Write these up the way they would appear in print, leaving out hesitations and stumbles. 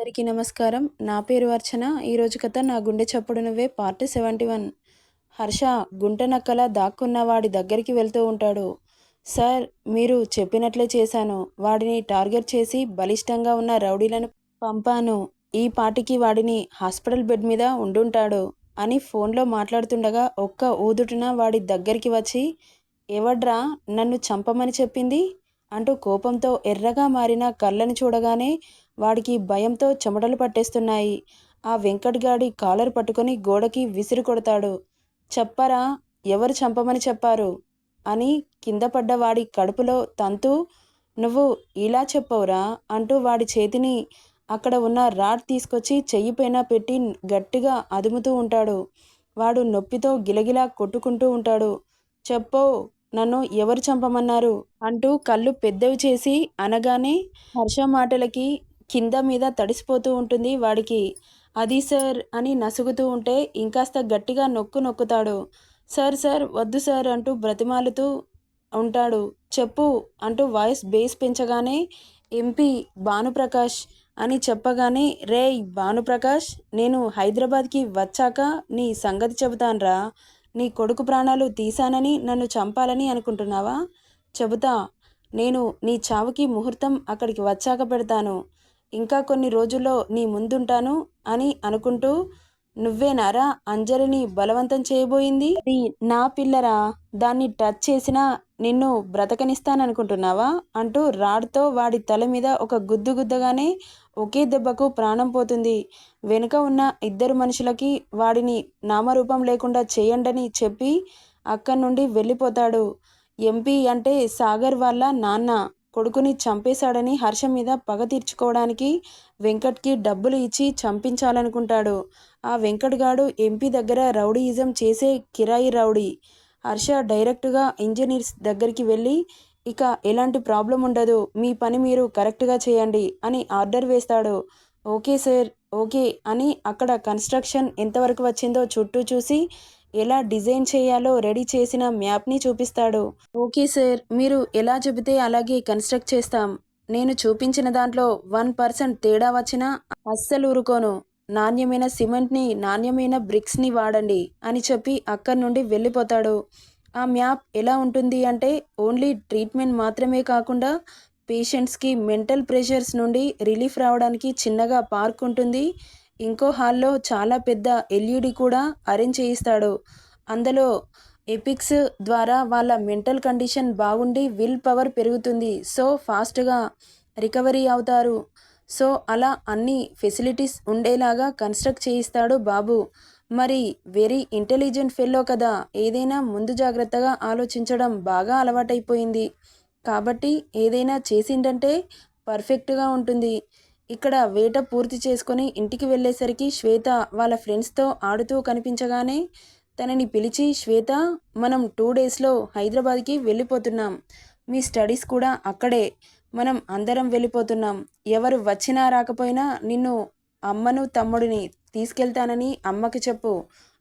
అందరికీ నమస్కారం. నా పేరు అర్చన. ఈరోజు కథ 'నా గుండె చప్పుడు నువ్వే' పార్ట్ 71. హర్ష గుంటనక్కలా దాక్కున్న వాడి దగ్గరికి వెళ్తూ ఉంటాడు. సార్, మీరు చెప్పినట్లే చేశాను. వాడిని టార్గెట్ చేసి బలిష్టంగా ఉన్న రౌడీలను పంపాను. ఈ పాటికి వాడిని హాస్పిటల్ బెడ్ మీద ఉండుంటాడు అని ఫోన్లో మాట్లాడుతుండగా ఒక్క ఊదుటున వాడి దగ్గరికి వచ్చి, ఎవడ్రా నన్ను చంపమని చెప్పింది అంటూ కోపంతో ఎర్రగా మారిన కళ్ళని చూడగానే వాడికి భయంతో చెమటలు పట్టేస్తున్నాయి. ఆ వెంకట్ గాడి కాలర్ పట్టుకొని గోడకి విసిరి కొడతాడు. చెప్పరా, ఎవరు చంపమని చెప్పారు అని కింద పడ్డ వాడి కడుపులో తంతూ, నువ్వు ఇలా చెప్పవురా అంటూ వాడి చేతిని అక్కడ ఉన్న రాడ్ తీసుకొచ్చి చెయ్యి పైన పెట్టి గట్టిగా అదుముతూ ఉంటాడు. వాడు నొప్పితో గిలగిలా కొట్టుకుంటూ ఉంటాడు. చెప్పో, నన్ను ఎవరు చంపమన్నారు అంటూ కళ్ళు పెద్దవి చేసి అనగానే హర్ష మాటలకి కింద మీద తడిసిపోతూ ఉంటుంది వాడికి. అది సార్ అని నసుగుతూ ఉంటే ఇంకాస్త గట్టిగా నొక్కుతాడు. సార్ సార్ వద్దు సార్ అంటూ బ్రతిమాలుతూ ఉంటాడు. చెప్పు అంటూ వాయిస్ బేస్ పెంచగానే ఎంపీ భానుప్రకాష్ అని చెప్పగానే, రేయ్ భానుప్రకాష్, నేను హైదరాబాద్కి వచ్చాక నీ సంగతి చెబుతాన్రా. నీ కొడుకు ప్రాణాలు తీశానని నన్ను చంపాలని అనుకుంటున్నావా? చెబుతా. నేను నీ చావుకి ముహూర్తం అక్కడికి వచ్చాక పెడతాను. ఇంకా కొన్ని రోజుల్లో నీ ముందుంటాను అని అనుకుంటూ, నువ్వేనారా అంజలిని బలవంతం చేయబోయింది? అది నా పిల్లరా, దాన్ని టచ్ చేసినా నిన్ను బ్రతకనిస్తాననుకుంటున్నావా అంటూ రాడ్తో వాడి తల మీద ఒక గుద్దు గుద్దగానే ఒకే దెబ్బకు ప్రాణం పోతుంది. వెనుక ఉన్న ఇద్దరు మనుషులకి వాడిని నామరూపం లేకుండా చేయండని చెప్పి అక్కడి నుండి వెళ్ళిపోతాడు. ఎంపీ అంటే సాగర్ వాళ్ళ నాన్న కొడుకుని చంపేశాడని హర్ష మీద పగ తీర్చుకోవడానికి వెంకట్కి డబ్బులు ఇచ్చి చంపించాలనుకుంటాడు. ఆ వెంకట్ గాడు ఎంపీ దగ్గర రౌడీయిజం చేసే కిరాయి రౌడీ. హర్ష డైరెక్టుగా ఇంజనీర్స్ దగ్గరికి వెళ్ళి, ఇక ఎలాంటి ప్రాబ్లం ఉండదు, మీ పని మీరు కరెక్ట్గా చేయండి అని ఆర్డర్ వేస్తాడు. ఓకే సార్, ఓకే అని అక్కడ కన్స్ట్రక్షన్ ఎంతవరకు వచ్చిందో చుట్టూ చూసి ఎలా డిజైన్ చేయాలో రెడీ చేసిన మ్యాప్ని చూపిస్తాడు. ఓకే సార్, మీరు ఎలా చెబితే అలాగే కన్స్ట్రక్ట్ చేస్తాం. నేను చూపించిన దాంట్లో 1% తేడా వచ్చినా అస్సలు ఊరుకోను. నాణ్యమైన సిమెంట్ని, నాణ్యమైన బ్రిక్స్ని వాడండి అని చెప్పి అక్కడి నుండి వెళ్ళిపోతాడు. ఆ మ్యాప్ ఎలా ఉంటుంది అంటే, ఓన్లీ ట్రీట్మెంట్ మాత్రమే కాకుండా పేషెంట్స్కి మెంటల్ ప్రెషర్స్ నుండి రిలీఫ్ రావడానికి చిన్నగా పార్క్ ఉంటుంది. ఇంకో హాల్లో చాలా పెద్ద ఎల్ఈడి కూడా అరేంజ్ చేయిస్తాడు. అందులో ఎపిక్స్ ద్వారా వాళ్ళ మెంటల్ కండిషన్ బాగుండి విల్ పవర్ పెరుగుతుంది. సో ఫాస్ట్గా రికవరీ అవుతారు. సో అలా అన్ని ఫెసిలిటీస్ ఉండేలాగా కన్స్ట్రక్ట్ చేయిస్తాడు బాబు. మరి వెరీ ఇంటెలిజెంట్ ఫెల్లో కదా, ఏదైనా ముందు జాగ్రత్తగా ఆలోచించడం బాగా అలవాటైపోయింది. కాబట్టి ఏదైనా చేసిందంటే పర్ఫెక్ట్గా ఉంటుంది. ఇక్కడ వేట పూర్తి చేసుకొని ఇంటికి వెళ్ళేసరికి శ్వేత వాళ్ళ ఫ్రెండ్స్తో ఆడుతూ కనిపించగానే తనని పిలిచి, శ్వేత, మనం 2 డేస్లో హైదరాబాద్కి వెళ్ళిపోతున్నాం. మీ స్టడీస్ కూడా అక్కడే. మనం అందరం వెళ్ళిపోతున్నాం. ఎవరు వచ్చినా రాకపోయినా నిన్ను, అమ్మను, తమ్ముడిని తీసుకెళ్తానని అమ్మకి చెప్పు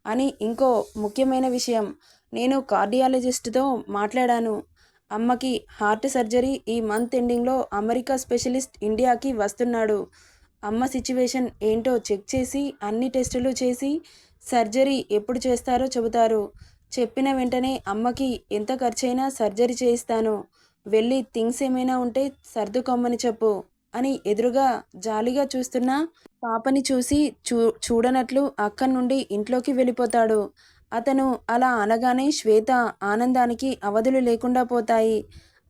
అని. ఇంకో ముఖ్యమైన విషయం, నేను కార్డియాలజిస్ట్తో మాట్లాడాను. అమ్మకి హార్ట్ సర్జరీ ఈ మంత్ ఎండింగ్లో అమెరికా స్పెషలిస్ట్ ఇండియాకి వస్తున్నాడు. అమ్మ సిచ్యువేషన్ ఏంటో చెక్ చేసి అన్ని టెస్టులు చేసి సర్జరీ ఎప్పుడు చేస్తారో చెబుతారు. చెప్పిన వెంటనే అమ్మకి ఎంత ఖర్చైనా సర్జరీ చేయిస్తాను. వెళ్ళి థింగ్స్ ఏమైనా ఉంటే సర్దుకోమని చెప్పు అని ఎదురుగా జాలిగా చూస్తున్న పాపని చూసి చూడనట్లు అక్కడి నుండి ఇంట్లోకి వెళ్ళిపోతాడు. అతను అలా అనగానే శ్వేత ఆనందానికి అవధులు లేకుండా పోతాయి.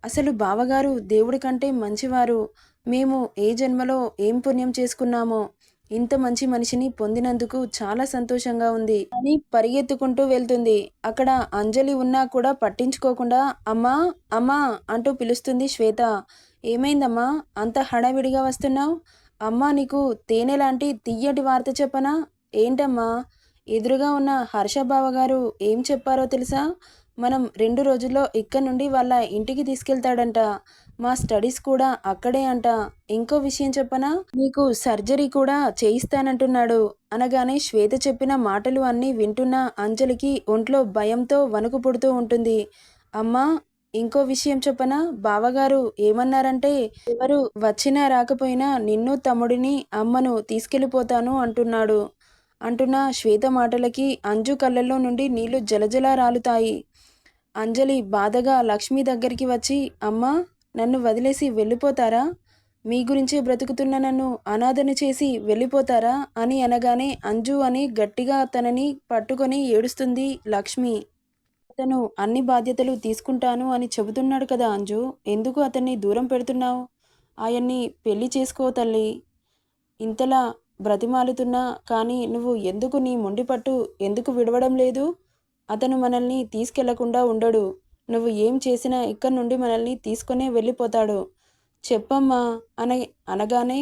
అసలు బావగారు దేవుడి కంటే మంచివారు. మేము ఏ జన్మలో ఏం పుణ్యం చేసుకున్నామో ఇంత మంచి మనిషిని పొందినందుకు చాలా సంతోషంగా ఉంది అని పరిగెత్తుకుంటూ వెళ్తుంది. అక్కడ అంజలి ఉన్నా కూడా పట్టించుకోకుండా అమ్మా, అమ్మా అంటూ పిలుస్తుంది శ్వేత. ఏమైందమ్మా, అంత హడావిడిగా వస్తున్నావు? అమ్మా, నీకు తేనె లాంటి తియ్యటి వార్త చెప్పనా? ఏంటమ్మా? ఎదురుగా ఉన్న హర్షబావ గారు ఏం చెప్పారో తెలుసా? మనం 2 రోజుల్లో ఇక్కడి నుండి వాళ్ళ ఇంటికి తీసుకెళ్తాడంట. మా స్టడీస్ కూడా అక్కడే అంట. ఇంకో విషయం చెప్పనా, నీకు సర్జరీ కూడా చేయిస్తానంటున్నాడు అనగానే శ్వేత చెప్పిన మాటలు అన్నీ వింటున్న అంజలికి ఒంట్లో భయంతో వణుకు పుడుతూ ఉంటుంది. అమ్మా, ఇంకో విషయం చెప్పనా? బావగారు ఏమన్నారంటే, ఎవరు వచ్చినా రాకపోయినా నిన్ను, తమ్ముడిని, అమ్మను తీసుకెళ్ళిపోతాను అంటున్నాడు. అంటున్న శ్వేత మాటలకి అంజు కళ్ళల్లో నుండి నీళ్లు జలజలా రాలుతాయి. అంజలి బాధగా లక్ష్మి దగ్గరికి వచ్చి, అమ్మా, నన్ను వదిలేసి వెళ్ళిపోతారా? మీ గురించే బ్రతుకుతున్న నన్ను అనాథను చేసి వెళ్ళిపోతారా అని అనగానే అంజు అని గట్టిగా తనని పట్టుకొని ఏడుస్తుంది లక్ష్మి. అతను అన్ని బాధ్యతలు తీసుకుంటాను అని చెబుతున్నాడు కదా అంజు, ఎందుకు అతన్ని దూరం పెడుతున్నావు? ఆయన్ని పెళ్లి చేసుకో తల్లి. ఇంతలా బ్రతిమాలుతున్నా కానీ నువ్వు ఎందుకు నీ మొండి పట్టు ఎందుకు విడవడం లేదు? అతను మనల్ని తీసుకెళ్లకుండా ఉండడు. నువ్వు ఏం చేసినా ఇక్కడి నుండి మనల్ని తీసుకునే వెళ్ళిపోతాడు. చెప్పమ్మా అనగానే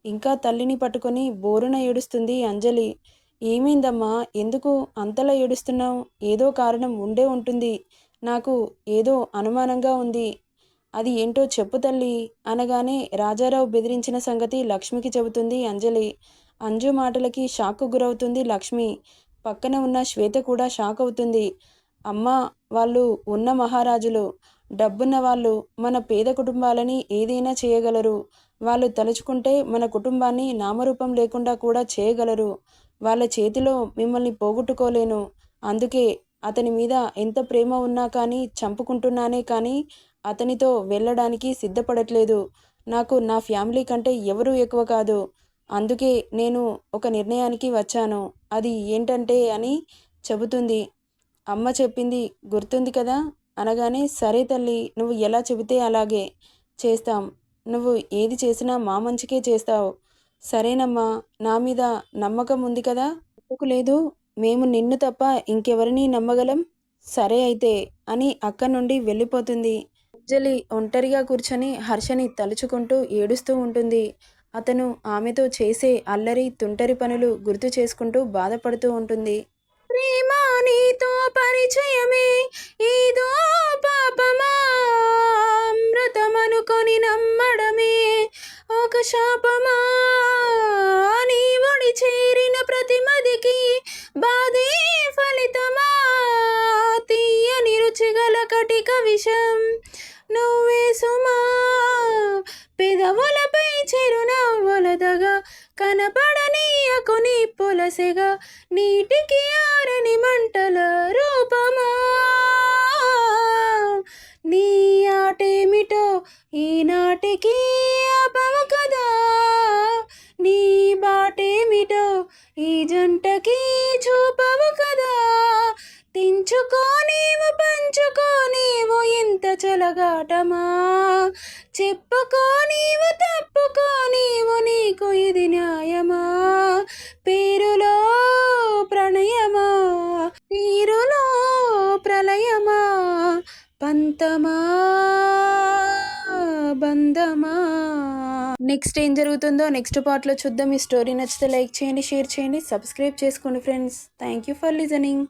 ఇంకా తల్లిని పట్టుకొని బోరున ఏడుస్తుంది అంజలి. ఏమైందమ్మా, ఎందుకు అంతలా ఏడుస్తున్నావు? ఏదో కారణం ఉండే ఉంటుంది. నాకు ఏదో అనుమానంగా ఉంది. అది ఏంటో చెప్పు తల్లి అనగానే రాజారావు బెదిరించిన సంగతి లక్ష్మికి చెబుతుంది అంజలి. అంజు మాటలకి షాక్కు గురవుతుంది లక్ష్మి. పక్కన ఉన్న శ్వేత కూడా షాక్ అవుతుంది. అమ్మా, వాళ్ళు ఉన్న మహారాజులు, డబ్బున్న వాళ్ళు. మన పేద కుటుంబాలని ఏదైనా చేయగలరు. వాళ్ళు తలుచుకుంటే మన కుటుంబాన్ని నామరూపం లేకుండా కూడా చేయగలరు. వాళ్ళ చేతిలో మిమ్మల్ని పోగొట్టుకోలేను. అందుకే అతని మీద ఎంత ప్రేమ ఉన్నా కానీ చంపుకుంటున్నానే కానీ అతనితో వెళ్ళడానికి సిద్ధపడట్లేదు. నాకు నా ఫ్యామిలీ కంటే ఎవరూ ఎక్కువ కాదు. అందుకే నేను ఒక నిర్ణయానికి వచ్చాను. అది ఏంటంటే అని చెబుతుంది. అమ్మ చెప్పింది గుర్తుంది కదా అనగానే, సరే తల్లి, నువ్వు ఎలా చెబితే అలాగే చేస్తాం. నువ్వు ఏది చేసినా మా మంచికే చేస్తావు. సరేనమ్మా, నా మీద నమ్మకం ఉంది కదా? ఎందుకు లేదు? మేము నిన్ను తప్ప ఇంకెవరిని నమ్మగలం? సరే అయితే అని అక్కడి నుండి వెళ్ళిపోతుంది. అంజలి ఒంటరిగా కూర్చొని హర్షని తలుచుకుంటూ ఏడుస్తూ ఉంటుంది. అతను ఆమెతో చేసే అల్లరి తుంటరి పనులు గుర్తు చేసుకుంటూ బాధపడుతూ ఉంటుంది. ప్రేమ నీతో పరిచయమే ఏదో పాపమా, అమృతమనుకొని నమ్మడమే ఒక శాపమా, నీ ఒడి చేరిన ప్రతి మదికి బాధే ఫలితమా, తీయని రుచిగల కటిక విషం నువ్వే సుమా, పెదవులపై చిరునవ్వులదగా కనపడనీయకు నీ పొలసెగా, నీటికి ఆరని మంటల రూపమా, నీ ఆటేమిటో ఈనాటికి ఆపవు కదా, నీ బాటేమిటో ఈ జంటకి చూపవు కదా, తెంచుకో నీవు పంచుకో నీవు ఇంత చెలగాటమా, చెప్పుకో నీవు తప్పుకో నీవు నీకు ఇది న్యాయమా, పేరులో ప్రణయమా తీరులో ప్రళయమా, పంతమా బంధమా. నెక్స్ట్ ఏం జరుగుతుందో నెక్స్ట్ పార్ట్లో చూద్దాం. ఈ స్టోరీ నచ్చితే లైక్ చేయండి, షేర్ చేయండి, సబ్స్క్రైబ్ చేసుకోండి friends. Thank you for listening.